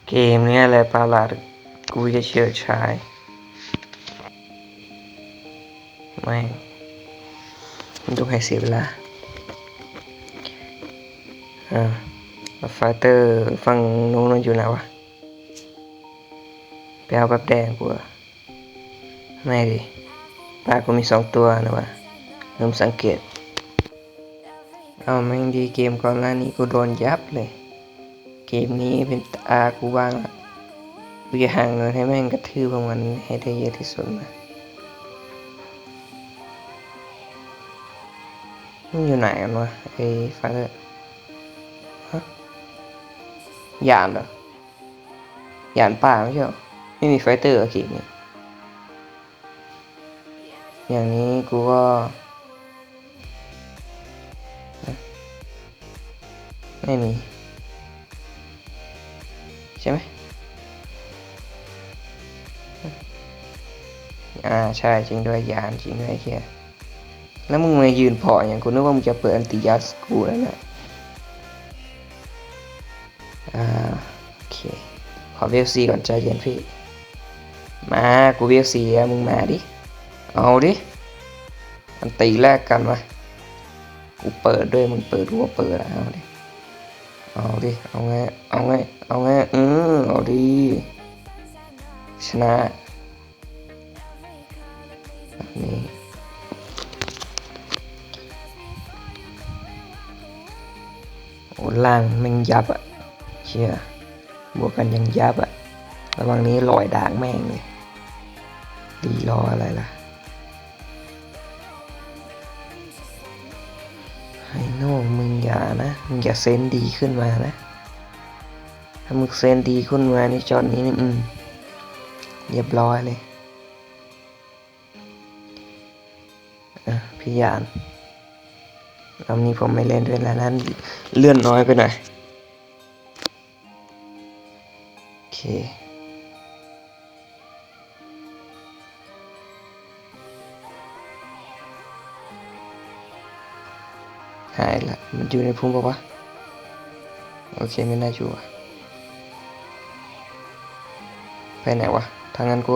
เกมเนี้ยแหละประหลาดกูจะเฉิดฉายไม่มันต้องให้เสียเวลาไฟเตอร์ฝั่งนู้นมันอยู่ไหนวะไปเอาแบบแดงกูไม่ดิปลากูมี2 ตัวนะวะเริ่มสังเกตเอาแม่งดีเกมก่อนหน้านี้กูโดนยับเลยเกมนี้เป็นตากูบ้างละกูจะห่างเงินให้แม่งกระทืบพวกมันให้ได้เยอะที่สุดนะมันอยู่ไหนกันวะไอ้ไฟเตอร์ฮะยานเหรอยานป่าไม่ใช่เหรอไม่มีไฟเตอร์เกมนี้อย่างนี้กูก็ไม่มีใช่ไหมใช่จริงด้วยยานจริงด้วยแค่แล้วมึงมายืนพออย่างกูนึกว่ามึงจะเปิดอันติยัสกูแล้วนะโอเคขอเวลซีก่อนใจเย็นพี่มากูเวลซีแล้วมึงมาดิเอาดิอันตีแรกกันมากูเปิดด้วยมึงเปิดรู้ว่าเปิดเอาดิเอาไงเอาดิชนะนี่โอ้ล่างแม่งยับอ่ะเชี่ยบวกกันยังยับอ่ะระวังนี้ลอยด่างแม่งเลยดีรออะไรล่ะไอ้โน่มึงอย่านะมึงอย่าเซนดีขึ้นมานะถ้ามึงเซนดีขึ้นมาในจอนี้นี่เรียบร้อยเลยพี่ยานรอบนี้ผมไม่เล่นด้วยแล้วนั้นเลื่อนน้อยไปหน่อยโอเคหายละมันอยู่ในพุ่มปะวะโอเคไม่น่าอยู่ไปไหนวะทางนั้นกู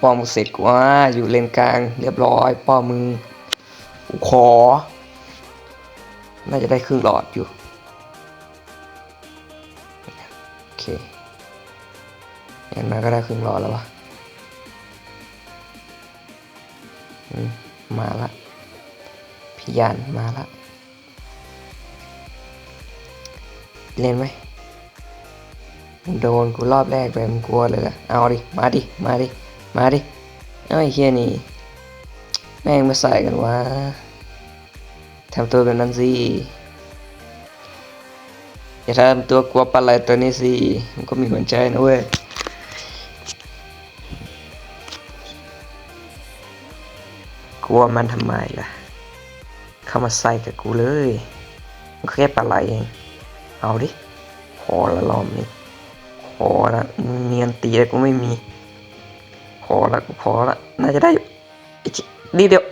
ป้อมเสร็จกูอยู่เลนกลางเรียบร้อยป้อมมึงขอน่าจะได้ครึ่งหลอดอยู่โอเคอย่างนั้นก็ได้ครึ่งหลอดแล้ววะมาละพี่ยานมาละเล่นไหมโดนกูรอบแรกไปมึงกลัวเลยเอาดิมาดิเอาไอ้เฮียนี่แม่งมาใส่กันวะทำตัวแบบนั้นสิอย่าทำตัวกลัวปลาไหลตัวนี้สิมันก็มีหัวใจนะเว้ยกลัวมันทำไมล่ะเข้ามาใส่กับกูเลยมันแค่ปลาไหลเองเอาดิขอละรอบนี้ขอละเนียนตีแล้วกูไม่มีขอละน่าจะได้นิดเดียว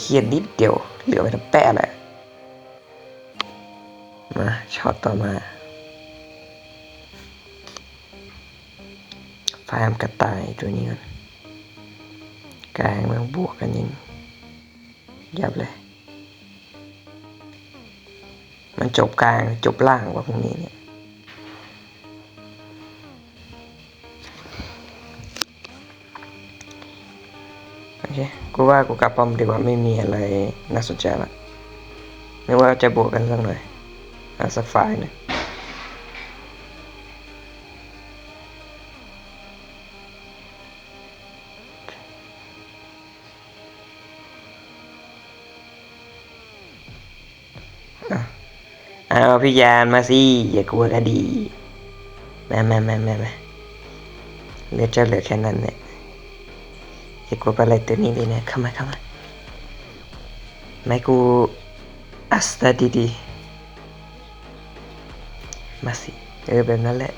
เขียนนิดเดียวเหลือไปทั้งแปะแหละมาช็อตต่อมาฟาร์มกระต่ายตัวนี้ก่อนกลางมันบวกกันยิงยับเลยมันจบกลางจบล่างว่าพวกนี้เนี่ยโอเคกูว่ากูกลับป้อมดีกว่าไม่มีอะไรน่าสนใจละไม่ว่าจะบวกกันสักหน่อยสักฝ่ายนะเอาพี่ยานมาสิอย่ากลัวคดีมาเหลือแค่นั้นเนี่ยอย่ากลัวอะไรตัวนี้เลยนะเข้ามาไม่กูอัสตาดีมาสิแบบนั้นแหละ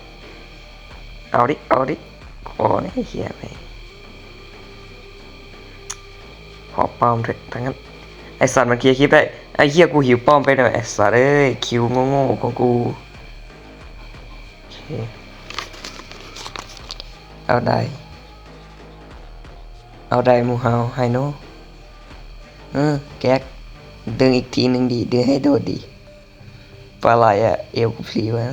เอาดิขอให้เฮียไปขอป้อมเถอะทั้งนั้นไอสัตว์มันเคลียร์คลิปได้ไอเฮียกูหิวป้อมไปหน่อยไอสัตว์คิวโง่ของกูโอเค เอาได้เอาได้หมูเฮาไฮโน่แก๊กดึงอีกทีหนึ่งดีดึงให้โดดดีปลาไหลอะเอวกูพลีวะ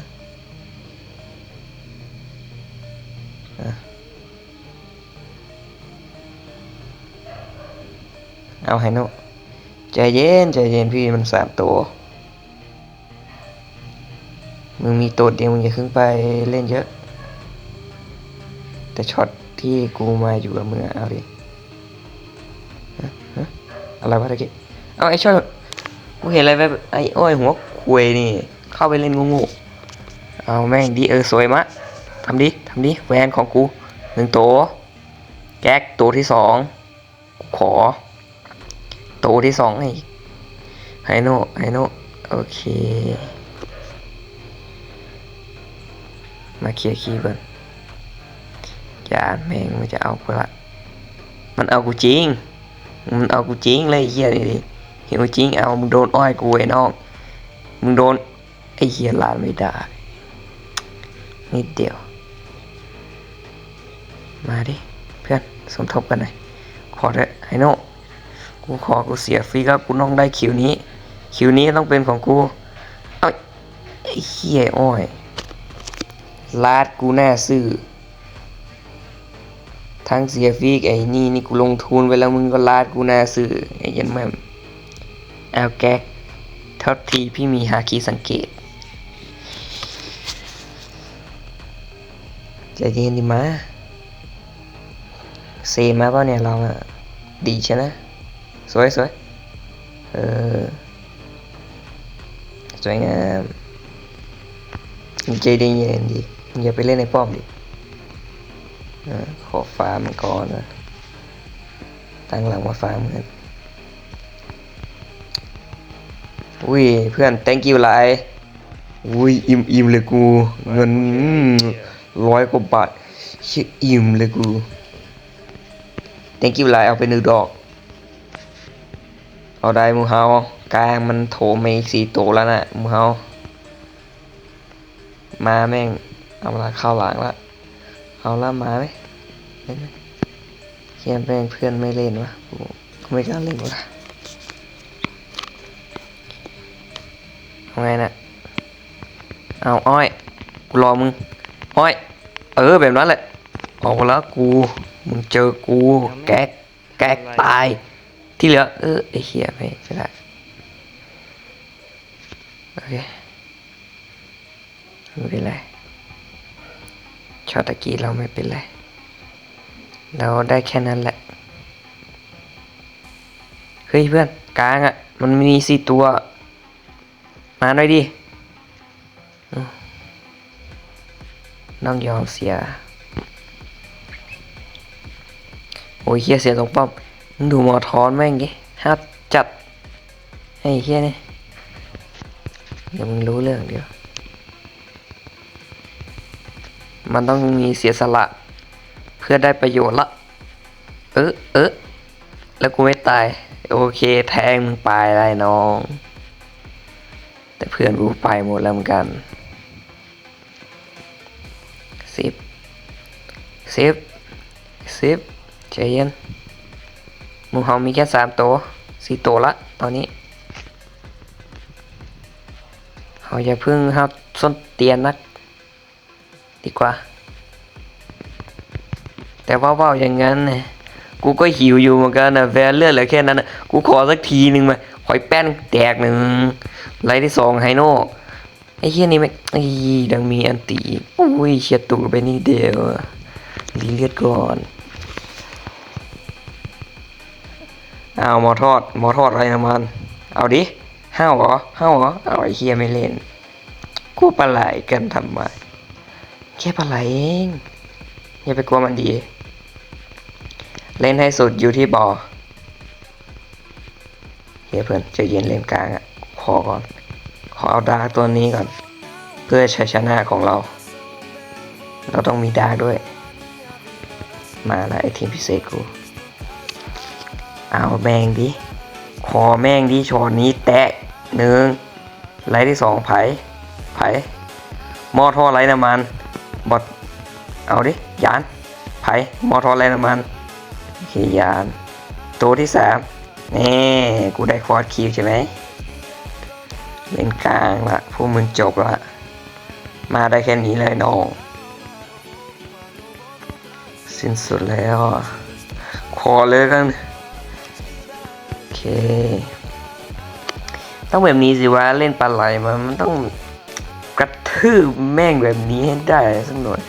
เอาไฮโน่ใจเย็นพี่มัน3 ตัวมึงมีตัวเดียวมึงอย่าขึ้นไปเล่นเยอะแต่ช็อตที่กูมาอยู่กับมึงเอาดิอะไรวะตะกี้เอาไอ้ช็อตกูเห็นอะไรแบบไอ้อ้อยหัวคุยนี่เข้าไปเล่นงูเอาแม่งดีสวยมะทำดิแวนของกู1 ตัวแก๊กตัวที่2ขอตัวที่2ให้โน่โอเคมาเคลียร์คีย์ก่อนอย่าแม่งมันจะเอากูละมันเอากูจริงเลยเฮียดิเห็นจริงเอามึงโดนอ้อยกูไอ้น้องมึงโดนไอ้เฮียลาดไม่ได้นิดเดียวมาดิเพื่อนสมทบกันหน่อยขอเถอะไอ้โน่กูเสียฟรีครับกูต้องได้คิวนี้ต้องเป็นของกูเอ้าไอ้เฮียอ้อยลาดกูแน่ซื่อทั้งเสียฟรีไอ้นี่กูลงทุนไปแล้วมึงก็ลาดกูแน่ซื่อไอ้ยันแม่มเอาแก๊กเท่าทีพี่มีฮาคิสังเกตใจเย็นดิมาเซมาเปล่าเนี่ยเราอะดีใช่ไหมสวยสวยงามใจเย็นดิอย่าไปเล่นในป้อมดิขอฟาร์มก่อนนะตั้งหลังมาฟาร์มกันอุ้ยเพื่อน thank you หลายอุ้ยอิ่มเลยกูเงิน100 กว่าบาทชื่ออิ่มเลยกู thank you หลายเอาไป1 ดอกเอาได้มูเฮากลางมันโถมมาอีก4 ตัวแล้วนะมูเฮามาแม่งเอาละเข้าหลังละเอาละมาไหมเล่นไหมเขียนแม่งเพื่อนไม่เล่นวะกูไม่กล้าเล่นวะทำไงน่ะเอาอ้อยกูรอมึงอ้อยแบบนั้นแหละออกแล้วมึงเจอกูแก๊กตายที่เหลือไอ้เหี้ยไม่ได้โอเคไม่เป็นไรช็อตตะกี้เราไม่เป็นไรเราได้แค่นั้นแหละเฮ้ยเพื่อนกลางอ่ะมันมี4 ตัวมาหน่อยดิน้องยอมเสียโอ้ยเฮียเสียตรงป้อมมึงดูหมอทอนแม่งดิฮัดจัดไอ้เฮียนี่เดี๋ยวมึงรู้เรื่องเดียวมันต้องมีเสียสละเพื่อได้ประโยชน์ละแล้วกูไม่ตายโอเคแทงมึงไปได้น้องแต่เพื่อนกูไปหมดแล้วเหมือนกัน10ใจเย็นหมูเฮามีแค่3 ตัว4 ตัวละตอนนี้เขาอย่าพึ่งครับส้นเตียนนักดีกว่าแต่ว่าอย่างนั้นเนี่ยกูก็หิวอยู่เหมือนกันนะแวนเลือดเหลือแค่นั้นนะกูขอสักทีนึงมาขอยแป้นแตก1ไลท์ที่2ไฮโน่ไอ้เหี้ยนี่ไม่ดังมีอันตีอุ้ยเฉียดตูไปนี่เดียวรีเลือดก่อนเอาหมอทอดอะไรนะมันเอาดิห้าวเหรอเอาไอ้เหี้ยไม่เล่นกูปลาไหลกันทำไมแค่ปลาไหลเองอย่าไปกลัวมันดีเล่นให้สุดอยู่ที่บ่อเฮ้ยเพื่อนจะเย็นเล่นกลางอ่ะขอเอาดาร์กตัวนี้ก่อนเพื่อชัยชนะของเราต้องมีดาร์กด้วยมาแล้วไอทีมพิเศษกูเอาแม่งดิขอแม่งดิช็อตนี้แตะ1ไลท์ที่2ไผ่หม้อท่อไร้น้ำมันบอดเอาดิยาน มอทอแรงน้ำมันโอเคยานตัวที่3นี่กูได้ควอดคิวใช่ไหมเล่นกลางละพวกมึงจบละมาได้แค่นี้เลยน้องสิ้นสุดแล้วขอเลยกันโอเคต้องแบบนี้สิวะเล่นปลาไหลมันต้องกระทืบแม่งแบบนี้ให้ได้สักหน่อย